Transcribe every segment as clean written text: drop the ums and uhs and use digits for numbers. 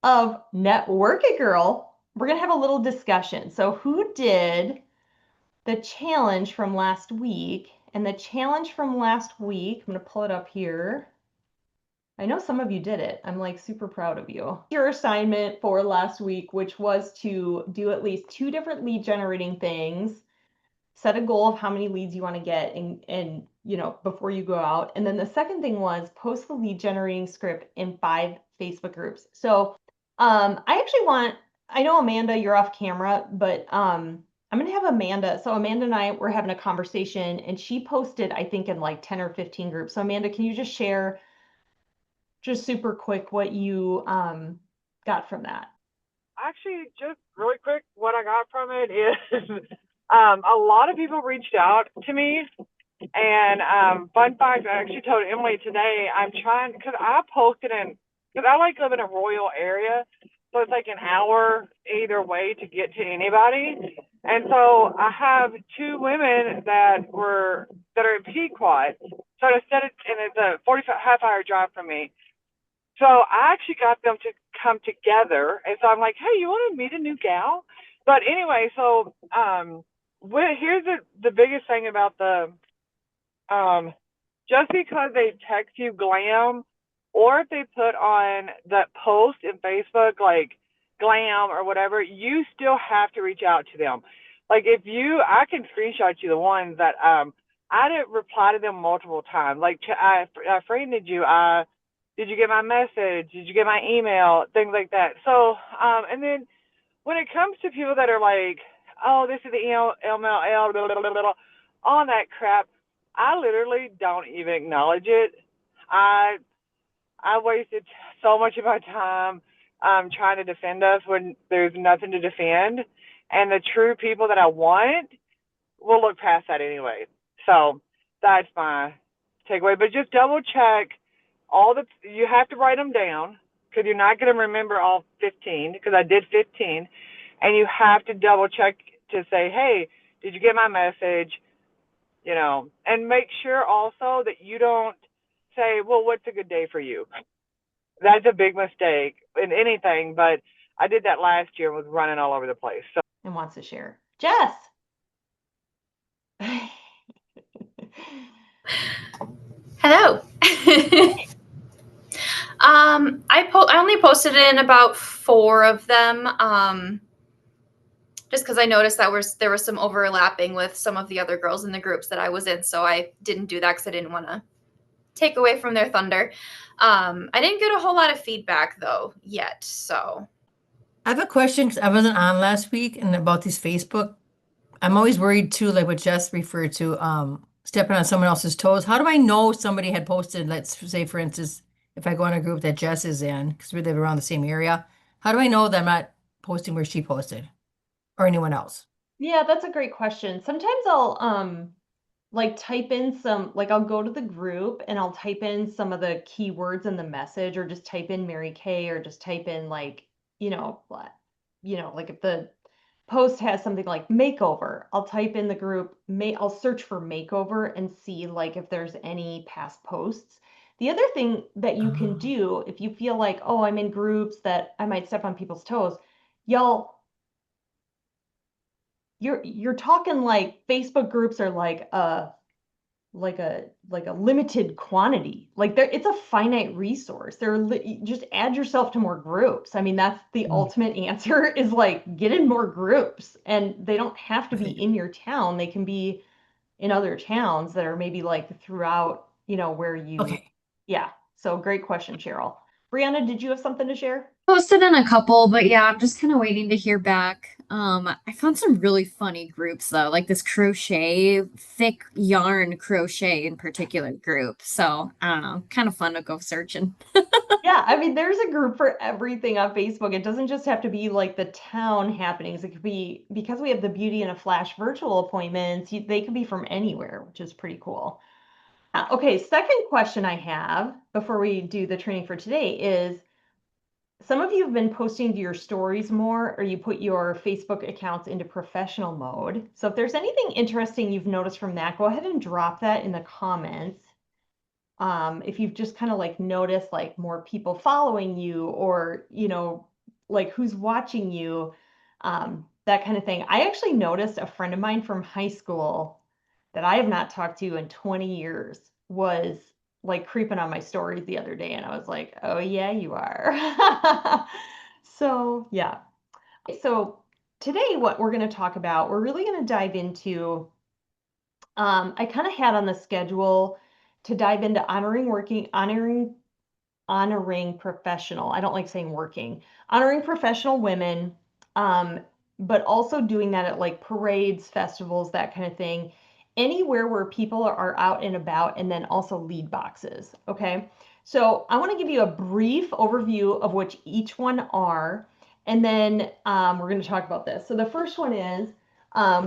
of NetWORK It Girl, we're going to have a little discussion. So who did the challenge from last week? And the challenge from last week, I'm going to pull it up here. I know some of you did it. I'm like super proud of you. Your assignment for last week, which was to do at least 2 different lead generating things, set a goal of how many leads you want to get and before you go out. And then the second thing was post the lead generating script in 5 Facebook groups. So I know Amanda, you're off camera, but I'm gonna have Amanda. So Amanda and I were having a conversation and she posted, I think, in like 10 or 15 groups. So Amanda, can you just share just super quick what you got from that? Actually, just really quick, what I got from it is a lot of people reached out to me. And fun fact, I actually told Emily today, I'm trying, because I posted because I like live in a rural area. So it's like an hour either way to get to anybody. And so I have 2 women that are in Pequot. So instead, and it's a 45 half hour drive from me. So I actually got them to come together, and so I'm like, "Hey, you want to meet a new gal?" But anyway, so here's the biggest thing about um, just because they text you glam, or if they put on that post in Facebook like glam or whatever, you still have to reach out to them. Like I can screenshot you the ones that I didn't reply to them multiple times. Like I friended you. Did you get my message? Did you get my email? Things like that. So, and then when it comes to people that are like, oh, this is the MLL, blah, blah, blah, blah, all that crap, I literally don't even acknowledge it. I I wasted so much of my time trying to defend us when there's nothing to defend, and the true people that I want will look past that anyway. So that's my takeaway. But just double check you have to write them down because you're not going to remember all 15 because I did 15. And you have to double check to say, hey, did you get my message? And make sure also that you don't say, well, what's a good day for you? That's a big mistake in anything, but I did that last year and was running all over the place. So And wants to share. Jess. Hello. I only posted in about 4 of them. Just because I noticed there was some overlapping with some of the other girls in the groups that I was in, so I didn't do that because I didn't want to take away from their thunder. I didn't get a whole lot of feedback though yet, so. I have a question because I wasn't on last week and about these Facebook. I'm always worried too, like what Jess referred to, stepping on someone else's toes. How do I know somebody had posted, let's say, for instance, if I go in a group that Jess is in, because we live around the same area, how do I know that I'm not posting where she posted or anyone else? Yeah, that's a great question. Sometimes I'll like type in I'll go to the group and I'll type in some of the keywords in the message or just type in Mary Kay or just type in like, like if the post has something like makeover, I'll type in the group, I'll search for makeover and see like if there's any past posts. The other thing that you can Oh, do if you feel like, oh, I'm in groups that I might step on people's toes, y'all, you're talking like Facebook groups are like a limited quantity. Like it's a finite resource. Just add yourself to more groups. I mean, that's the mm, ultimate answer is like get in more groups. And they don't have to be okay. in your town. They can be in other towns that are maybe like throughout, where you, Okay. yeah. So great question, Cheryl. Brianna, did you have something to share? Posted in a couple, but yeah, I'm just kind of waiting to hear back. I found some really funny groups though, like this crochet, thick yarn crochet in particular group. So I don't know, kind of fun to go searching. Yeah, I mean, there's a group for everything on Facebook. It doesn't just have to be like the town happenings. It could be because we have the Beauty in a Flash virtual appointments, they could be from anywhere, which is pretty cool. Okay, second question I have before we do the training for today is some of you have been posting to your stories more, or you put your Facebook accounts into professional mode. So if there's anything interesting you've noticed from that, go ahead and drop that in the comments. If you've just kind of like noticed like more people following you or, like who's watching you, that kind of thing. I actually noticed a friend of mine from high school that I have not talked to in 20 years was like creeping on my stories the other day, and I was like, oh yeah, you are. So yeah. So today what we're going to talk about, we're really going to dive into, I kind of had on the schedule to dive into honoring professional. I don't like saying working, honoring professional women, um, but also doing that at like parades, festivals, that kind of thing, anywhere where people are out and about, and then also lead boxes. Okay. So I want to give you a brief overview of which each one are, and then we're going to talk about this. So the first one is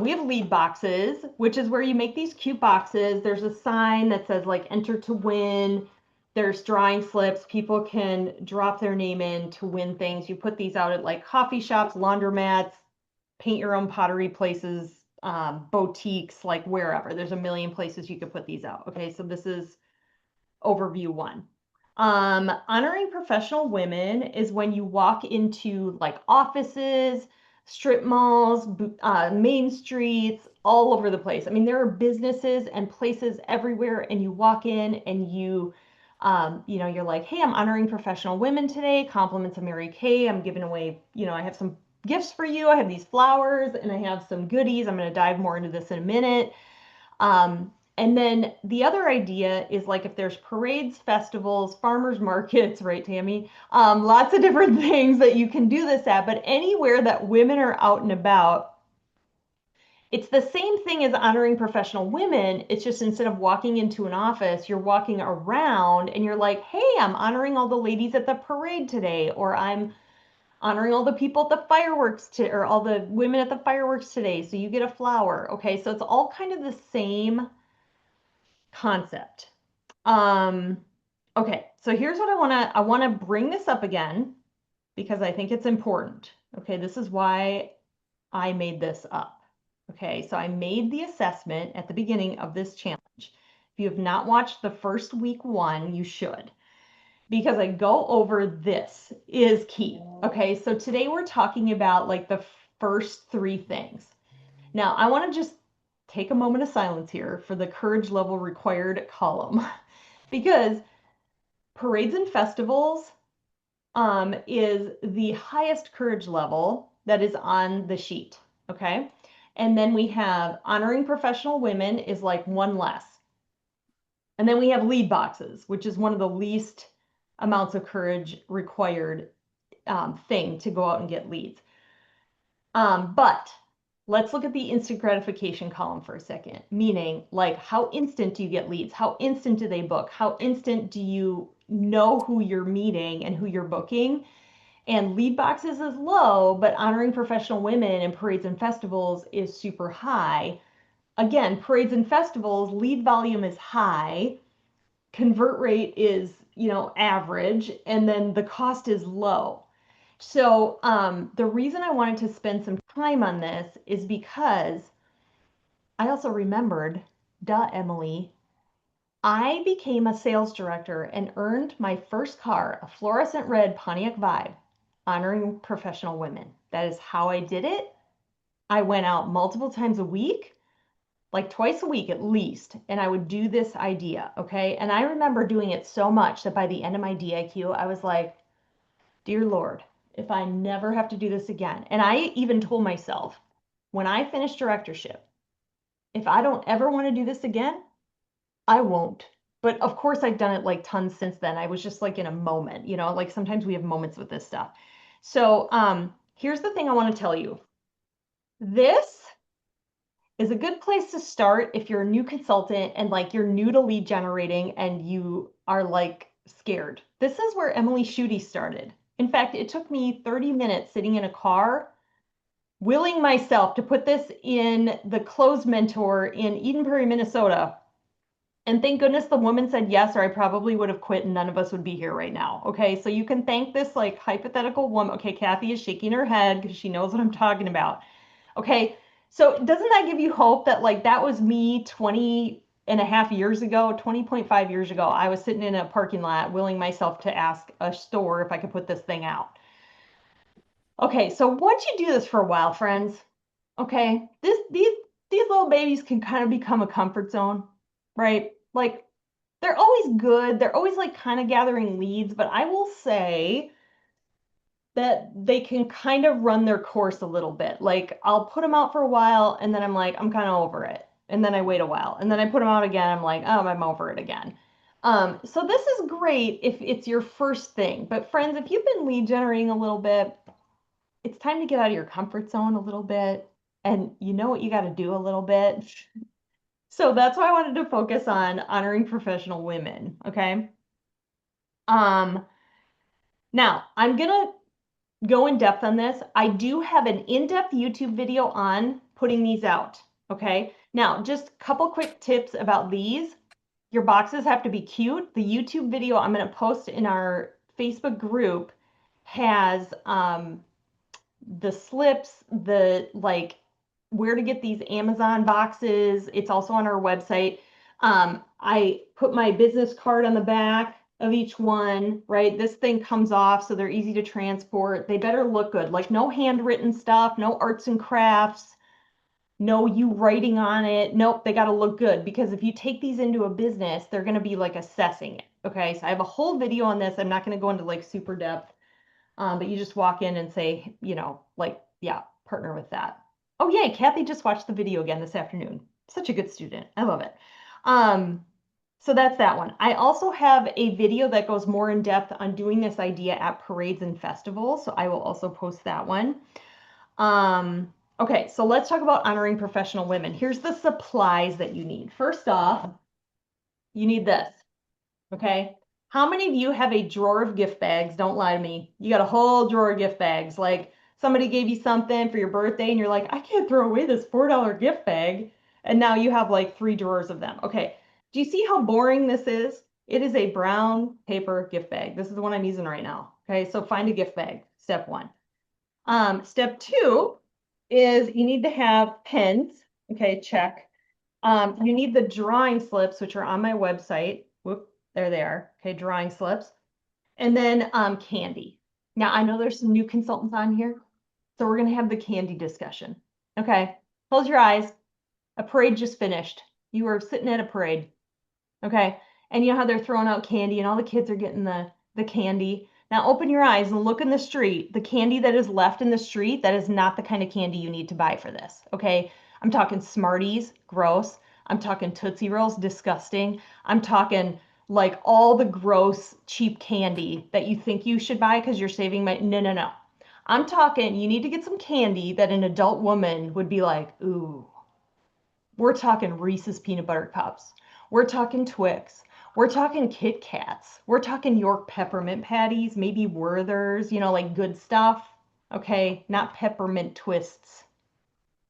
we have lead boxes, which is where you make these cute boxes. There's a sign that says like enter to win. There's drawing slips. People can drop their name in to win things. You put these out at like coffee shops, laundromats, paint your own pottery places, boutiques, like wherever. There's a million places you could put these out. Okay, so this is overview one. Honoring professional women is when you walk into like offices, strip malls, main streets, all over the place. I mean, there are businesses and places everywhere, and you walk in and you're like, hey, I'm honoring professional women today. Compliments of Mary Kay. I'm giving away, I have some gifts for you. I have these flowers and I have some goodies. I'm going to dive more into this in a minute. And then the other idea is like if there's parades, festivals, farmers markets, right, Tammy? Lots of different things that you can do this at, but anywhere that women are out and about, it's the same thing as honoring professional women. It's just instead of walking into an office, you're walking around and you're like, hey, I'm honoring all the ladies at the parade today, or I'm honoring all the people at the fireworks or all the women at the fireworks today. So you get a flower. Okay, so it's all kind of the same concept. Okay, so here's what I want to bring this up again because I think it's important. Okay, this is why I made this up. Okay, so I made the assessment at the beginning of this challenge. If you have not watched the first week one, you should, because I go over this is key. Okay, so today we're talking about like the first three things. Now, I want to just take a moment of silence here for the courage level required column because parades and festivals is the highest courage level that is on the sheet. Okay. And then we have honoring professional women is like one less. And then we have lead boxes, which is one of the least amounts of courage required thing to go out and get leads. But let's look at the instant gratification column for a second, meaning like how instant do you get leads? How instant do they book? How instant do you know who you're meeting and who you're booking? And lead boxes is low, but honoring professional women and parades and festivals is super high. Again, parades and festivals, lead volume is high, convert rate is, average, and then the cost is low. So the reason I wanted to spend some time on this is because I also remembered, duh, Emily, I became a sales director and earned my first car, a fluorescent red Pontiac Vibe, honoring professional women. That is how I did it. I went out multiple times a week, like twice a week at least, and I would do this idea, okay? And I remember doing it so much that by the end of my DIQ, I was like, dear Lord, if I never have to do this again. And I even told myself, when I finish directorship, if I don't ever want to do this again, I won't. But of course, I've done it like tons since then. I was just like in a moment, like sometimes we have moments with this stuff. So here's the thing I want to tell you. This is a good place to start if you're a new consultant and like you're new to lead generating and you are like scared. This is where Emily Schutte started. In fact, it took me 30 minutes sitting in a car, willing myself to put this in the closed mentor in Eden Prairie, Minnesota. And thank goodness the woman said yes, or I probably would have quit and none of us would be here right now. Okay, so you can thank this like hypothetical woman. Okay, Kathy is shaking her head because she knows what I'm talking about. Okay, so doesn't that give you hope that like that was me 20.5 years ago, 20.5 years ago? I was sitting in a parking lot willing myself to ask a store if I could put this thing out. Okay, so once you do this for a while, friends, okay, these little babies can kind of become a comfort zone, right? Like they're always good. They're always like kind of gathering leads, but I will say that they can kind of run their course a little bit. Like I'll put them out for a while and then I'm like, I'm kind of over it. And then I wait a while and then I put them out again. I'm like, oh, I'm over it again. So this is great if it's your first thing. But friends, if you've been lead generating a little bit, it's time to get out of your comfort zone a little bit. And you know what you got to do a little bit. So that's why I wanted to focus on honoring professional women. Okay. Um, Now I'm gonna go in depth on this. I do have an in-depth YouTube video on putting these out. Okay. Now, just a couple quick tips about these. Your boxes have to be cute. The YouTube video I'm going to post in our Facebook group has the slips, the like where to get these Amazon boxes. It's also on our website. I put my business card on the back of each one, right? This thing comes off, so they're easy to transport. They better look good, like no handwritten stuff, no arts and crafts, no you writing on it. Nope, they got to look good because if you take these into a business, they're going to be like assessing it. Okay, so I have a whole video on this. I'm not going to go into like super depth. But you just walk in and say, like, yeah, partner with that. Oh, yay, Kathy just watched the video again this afternoon. Such a good student. I love it. So that's that one. I also have a video that goes more in depth on doing this idea at parades and festivals. So I will also post that one. Okay, so let's talk about honoring professional women. Here's the supplies that you need. First off, you need this. Okay. How many of you have a drawer of gift bags? Don't lie to me. You got a whole drawer of gift bags. Like somebody gave you something for your birthday and you're like, I can't throw away this $4 gift bag. And now you have like 3 drawers of them. Okay. Do you see how boring this is? It is a brown paper gift bag. This is the one I'm using right now. Okay. So find a gift bag. Step 1. Step 2 is you need to have pens. Okay. Check. You need the drawing slips, which are on my website. Whoop, there they are. Okay, drawing slips. And then candy. Now, I know there's some new consultants on here, so we're going to have the candy discussion. Okay, close your eyes. A parade just finished. You were sitting at a parade. Okay, and you know how they're throwing out candy and all the kids are getting the candy. Now open your eyes and look in the street. The candy that is left in the street, that is not the kind of candy you need to buy for this. Okay, I'm talking Smarties, gross. I'm talking Tootsie Rolls, disgusting. I'm talking like all the gross, cheap candy that you think you should buy because you're saving money. No, no, no. I'm talking, you need to get some candy that an adult woman would be like, ooh. We're talking Reese's peanut butter cups. We're talking Twix. We're talking Kit Kats. We're talking York peppermint patties, maybe Werther's, like good stuff. Okay, not peppermint twists.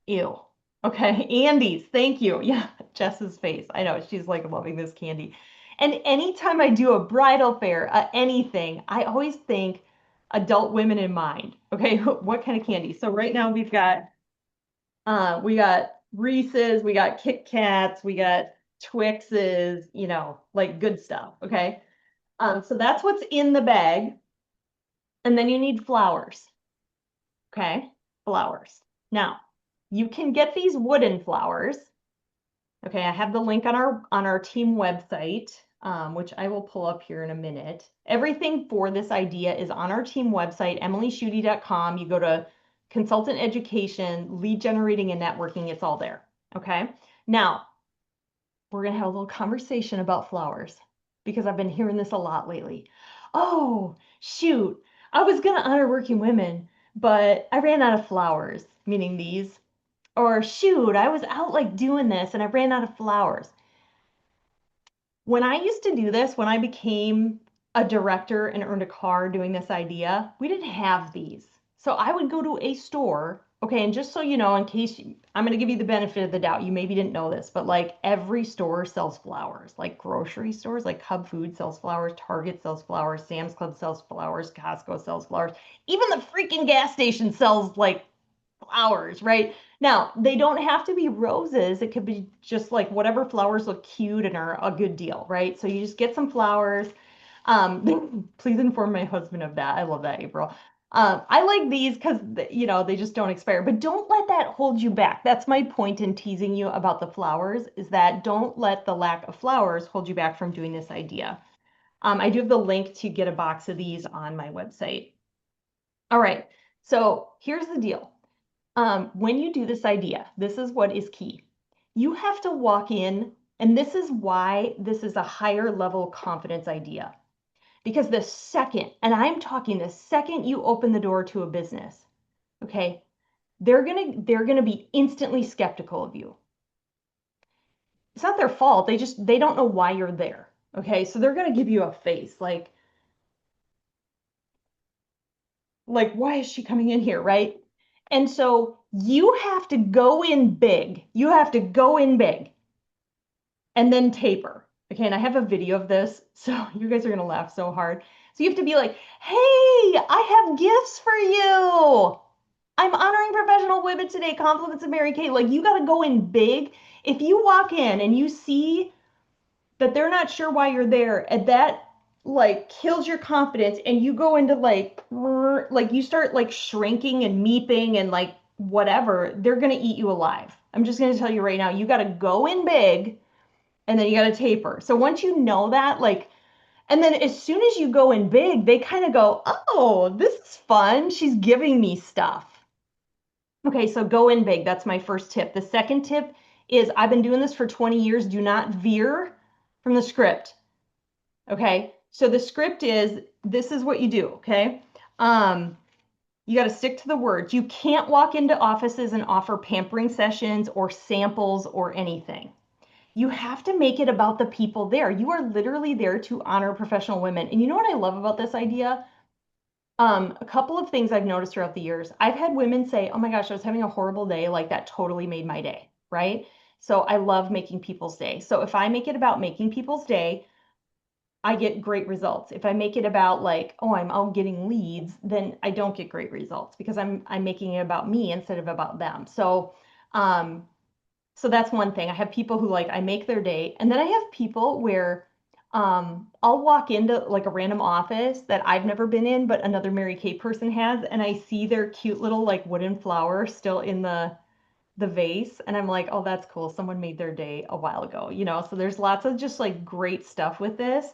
Ew. Okay, Andy's, thank you. Yeah, Jess's face. I know, she's like loving this candy. And anytime I do a bridal fair, anything, I always think adult women in mind. Okay, what kind of candy? So right now we got Reese's, we got Kit Kats, we got Twixes, like good stuff. Okay. So that's what's in the bag. And then you need flowers. Okay. Flowers. Now, you can get these wooden flowers. Okay, I have the link on our team website, which I will pull up here in a minute. Everything for this idea is on our team website, emilyschutte.com. You go to consultant education, lead generating and networking, it's all there. Okay. Now, we're going to have a little conversation about flowers because I've been hearing this a lot lately. Oh, shoot. I was going to honor working women, but I ran out of flowers, meaning these. Or shoot, I was out like doing this and I ran out of flowers. When I used to do this, when I became a director and earned a car doing this idea, we didn't have these. So I would go to a store. Okay, and just so you know, in case I'm going to give you the benefit of the doubt, you maybe didn't know this, but like every store sells flowers. Like grocery stores, like Cub Food sells flowers, Target sells flowers, Sam's Club sells flowers, Costco sells flowers. Even the freaking gas station sells like flowers, right? Now, they don't have to be roses. It could be just like whatever flowers look cute and are a good deal, right? So you just get some flowers. Please inform my husband of that. I love that, April. I like these because, you know, they just don't expire, but don't let that hold you back. That's my point in teasing you about the flowers, is that don't let the lack of flowers hold you back from doing this idea. I do have the link to get a box of these on my website. All right, so here's the deal. When you do this idea, this is what is key. You have to walk in, and this is why this is a higher level confidence idea. Because the second, and I'm talking the second you open the door to a business, okay, they're gonna be instantly skeptical of you. It's not their fault. They don't know why you're there. Okay, so they're gonna give you a face like why is she coming in here, right? And so you have to go in big. You have to go in big and then taper. Okay, and I have a video of this, so you guys are gonna laugh so hard. So you have to be like, hey, I have gifts for you. I'm honoring professional women today. Compliments of Mary Kay. Like, you gotta go in big. If you walk in and you see that they're not sure why you're there, and that like kills your confidence, and you go into like you start like shrinking and meeping and like whatever, they're gonna eat you alive. I'm just gonna tell you right now, you gotta go in big and then you gotta taper. So once you know that, like, and then as soon as you go in big, they kind of go, oh, this is fun. She's giving me stuff. Okay, so go in big. That's my first tip. The second tip is, I've been doing this for 20 years. Do not veer from the script. Okay, so the script is, this is what you do, okay? You got to stick to the words. You can't walk into offices and offer pampering sessions or samples or anything. You have to make it about the people there. You are literally there to honor professional women. And you know what I love about this idea? A couple of things I've noticed throughout the years. I've had women say, oh my gosh, I was having a horrible day. Like, that totally made my day, right? So I love making people's day. So if I make it about making people's day, I get great results. If I make it about like, oh, I'm out getting leads, then I don't get great results because I'm making it about me instead of about them. So that's one thing. I have people who, like, I make their day, and then I have people where I'll walk into like a random office that I've never been in, but another Mary Kay person has, and I see their cute little like wooden flower still in the vase, and I'm like, oh, that's cool. Someone made their day a while ago, you know? So there's lots of just like great stuff with this.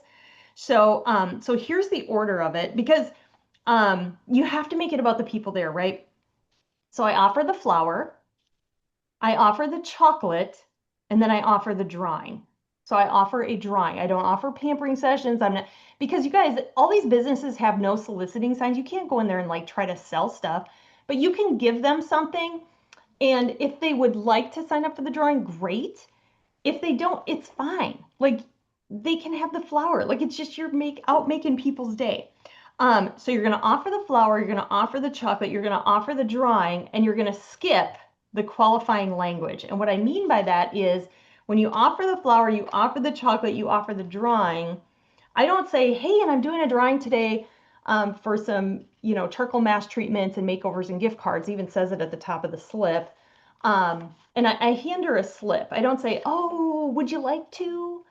So so here's the order of it, because you have to make it about the people there, right? So I offer the flower, I offer the chocolate, and then I offer the drawing. So I offer a drawing. I don't offer pampering sessions. I'm not, because you guys, all these businesses have no soliciting signs. You can't go in there and like try to sell stuff, but you can give them something. And if they would like to sign up for the drawing, great. If they don't, it's fine. Like, they can have the flower. Like, it's just you're making people's day. So you're gonna offer the flower, you're gonna offer the chocolate, you're gonna offer the drawing, and you're gonna skip the qualifying language. And what I mean by that is, when you offer the flower, you offer the chocolate, you offer the drawing, I don't say, hey, and I'm doing a drawing today for some, you know, charcoal mask treatments and makeovers and gift cards. It even says it at the top of the slip. And I hand her a slip. I don't say, oh, would you like to?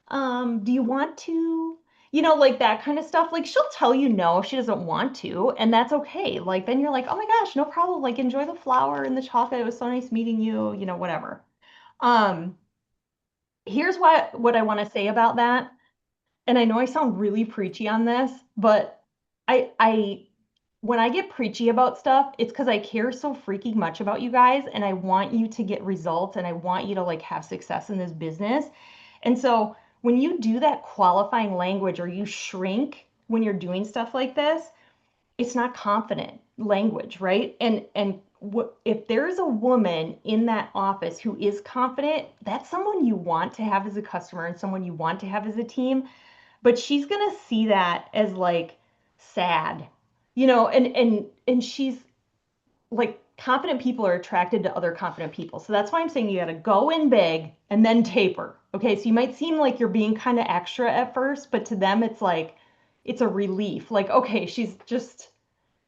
Do you want to? You know, like that kind of stuff. Like, she'll tell you no if she doesn't want to, and that's okay. Like, then you're like, oh my gosh, no problem. Like, enjoy the flower and the chocolate. It was so nice meeting you, you know, whatever. Here's what I want to say about that. And I know I sound really preachy on this, but I when I get preachy about stuff, it's because I care so freaking much about you guys, and I want you to get results, and I want you to like have success in this business. And so when you do that qualifying language, or you shrink when you're doing stuff like this, it's not confident language, right? And if there's a woman in that office who is confident, that's someone you want to have as a customer and someone you want to have as a team. But she's gonna see that as like sad, you know, and she's like, confident people are attracted to other confident people. So that's why I'm saying you gotta go in big and then taper. Okay, so you might seem like you're being kind of extra at first, but to them it's like, it's a relief. Like, okay, she's just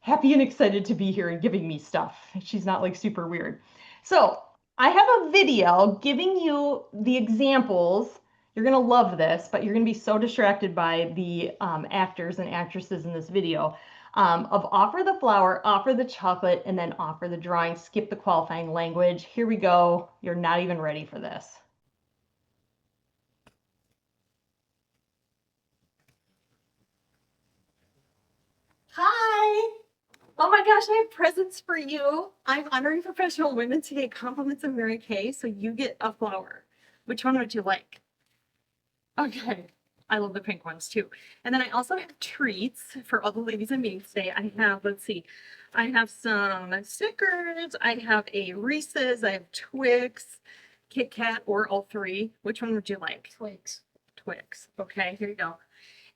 happy and excited to be here and giving me stuff. She's not like super weird. So I have a video giving you the examples. You're gonna love this, but you're gonna be so distracted by the actors and actresses in this video. of offer the flower, offer the chocolate, and then offer the drawing. Skip the qualifying language. Here we go. You're not even ready for this. Hi. Oh my gosh, I have presents for you. I'm honoring professional women today. Compliments of Mary Kay. So you get a flower. Which one would you like? Okay. I love the pink ones too. And then I also have treats for all the ladies in meeting today. I have, let's see, I have some Snickers. I have a Reese's. I have Twix, Kit Kat, or all three. Which one would you like? Twix. Twix. Okay, here you go.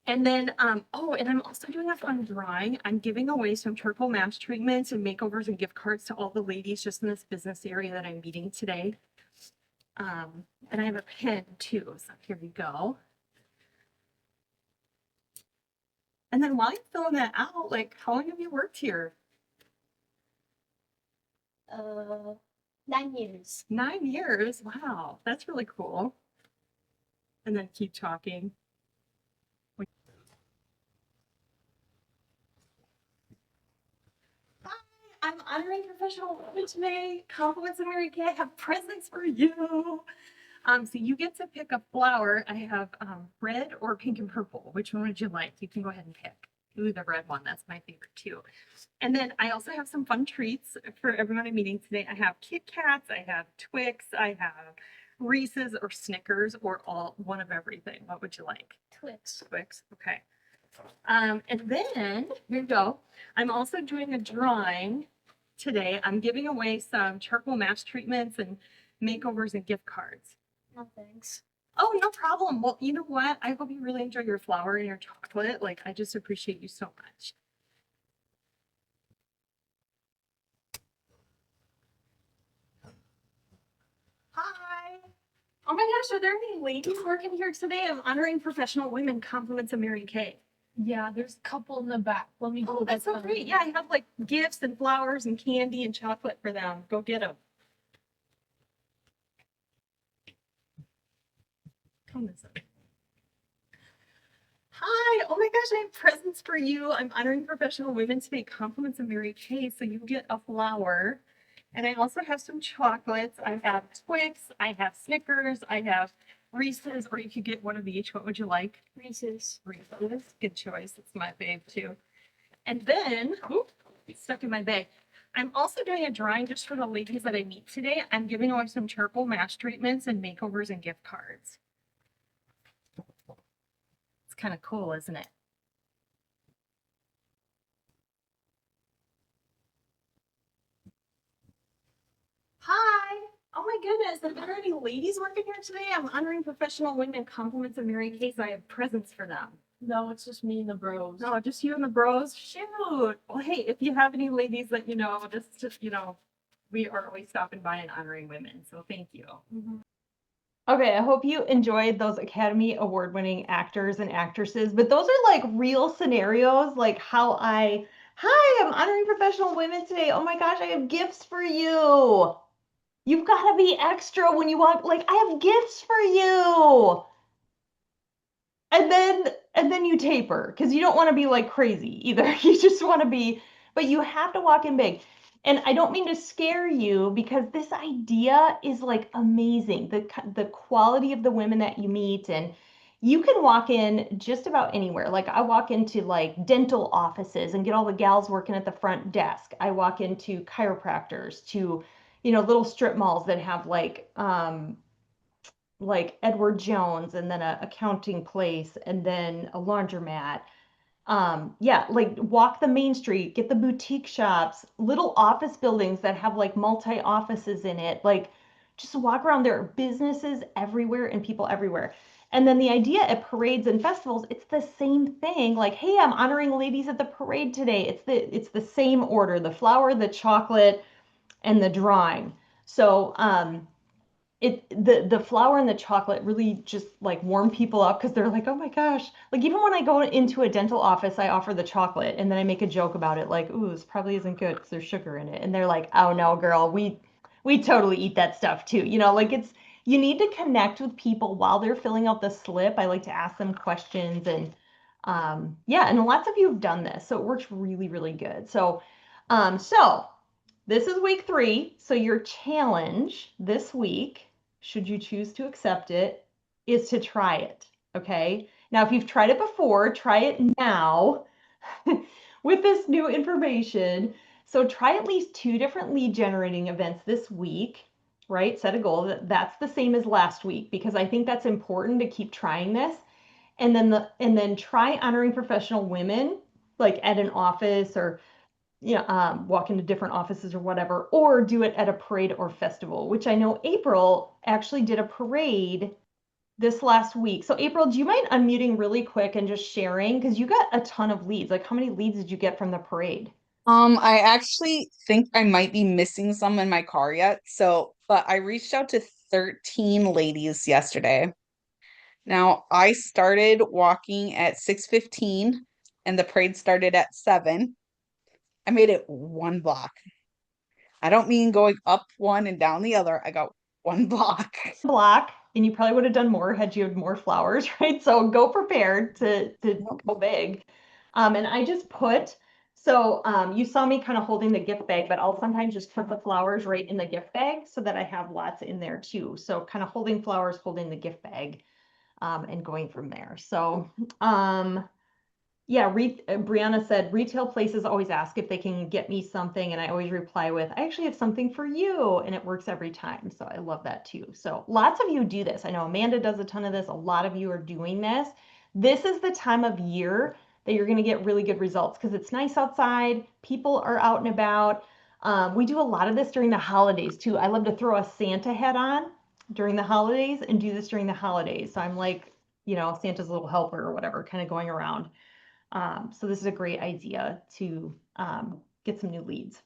And then, oh, and I'm also doing a fun drawing. I'm giving away some charcoal mask treatments and makeovers and gift cards to all the ladies just in this business area that I'm meeting today. And I have a pen too, so here we go. And then while you're filling that out, like, how long have you worked here? 9 years. 9 years. Wow, that's really cool. And then keep talking. I'm honoring professional women today. Compliments of Mary Kay. I have presents for you. So you get to pick a flower. I have red or pink and purple. Which one would you like? You can go ahead and pick. Ooh, the red one. That's my favorite too. And then I also have some fun treats for everyone I'm meeting today. I have Kit Kats. I have Twix. I have Reese's or Snickers or all one of everything. What would you like? Twix. Twix. Okay. And then here you go. I'm also doing a drawing today. I'm giving away some charcoal mask treatments and makeovers and gift cards. No thanks. Oh, no problem. Well, you know what? I hope you really enjoy your flower and your chocolate. Like, I just appreciate you so much. Hi. Oh my gosh, are there any ladies working here today? I'm honoring professional women. Compliments of Mary Kay. Yeah, there's a couple in the back. Let me go. Oh, that's so great. Yeah, I have like gifts and flowers and candy and chocolate for them. Go get them. Come this way. Hi. Oh my gosh, I have presents for you. I'm honoring professional women today. Compliments of Mary Kay. So you get a flower. And I also have some chocolates. I have Twix. I have Snickers. I have Reese's, or you could get one of each. What would you like? Reese's. Reese's. Good choice. It's my fave too. And then, oop, it's stuck in my bag. I'm also doing a drawing just for the ladies that I meet today. I'm giving away some charcoal mask treatments and makeovers and gift cards. It's kind of cool, isn't it? Hi. Oh my goodness, are there any ladies working here today? I'm honoring professional women. Compliments of Mary Kay. I have presents for them. No, it's just me and the bros. No, just you and the bros. Shoot. Well, hey, if you have any ladies that you know, just you know, we are always stopping by and honoring women. So thank you. Okay, I hope you enjoyed those Academy Award-winning actors and actresses, but those are like real scenarios, like how hi, I'm honoring professional women today. Oh my gosh, I have gifts for you. You've got to be extra when you walk, like I have gifts for you. And then you taper because you don't want to be like crazy either. You just want to be, but you have to walk in big. And I don't mean to scare you because this idea is like amazing. The quality of the women that you meet, and you can walk in just about anywhere. Like I walk into like dental offices and get all the gals working at the front desk. I walk into chiropractors, to, you know, little strip malls that have like Edward Jones, and then a accounting place, and then a laundromat. Yeah, like walk the main street, get the boutique shops, little office buildings that have like multi offices in it. Like just walk around. There are businesses everywhere and people everywhere. And then the idea at parades and festivals, it's the same thing. Like, hey, I'm honoring ladies at the parade today. It's the same order: the flower, the chocolate, and the drawing. So the flour and the chocolate really just like warm people up because they're like, oh my gosh. Like even when I go into a dental office, I offer the chocolate and then I make a joke about it, like, ooh, this probably isn't good because there's sugar in it. And they're like, oh no, girl, we totally eat that stuff too. You know, like you need to connect with people while they're filling out the slip. I like to ask them questions, and Yeah, and lots of you have done this, so it works really, really good. So this is week 3. So your challenge this week, should you choose to accept it, is to try it. Okay. Now, if you've tried it before, try it now with this new information. So try at least 2 different lead generating events this week, right? Set a goal. That's the same as last week, because I think that's important to keep trying this. And then try honoring professional women, like at an office, or walk into different offices or whatever, or do it at a parade or festival, which I know April actually did a parade this last week. So April, do you mind unmuting really quick and just sharing? Because you got a ton of leads. Like, how many leads did you get from the parade? I actually think I might be missing some in my car yet. But I reached out to 13 ladies yesterday. Now, I started walking at 6:15 and the parade started at 7. I made it 1 block. I don't mean going up one and down the other. I got 1 block. Block, and you probably would have done more had you had more flowers, right? So go prepared to go big. And I just put, so you saw me kind of holding the gift bag, but I'll sometimes just put the flowers right in the gift bag so that I have lots in there too. So kind of holding flowers, holding the gift bag, and going from there. So yeah, Brianna said retail places always ask if they can get me something, and I always reply with, I actually have something for you, and it works every time. So I love that too. So lots of you do this. I know Amanda does a ton of this. A lot of you are doing this. This is the time of year that you're going to get really good results because it's nice outside. People are out and about. We do a lot of this during the holidays too. I love to throw a Santa hat on during the holidays and do this during the holidays. So I'm like, Santa's little helper or whatever, kind of going around. So this is a great idea to get some new leads.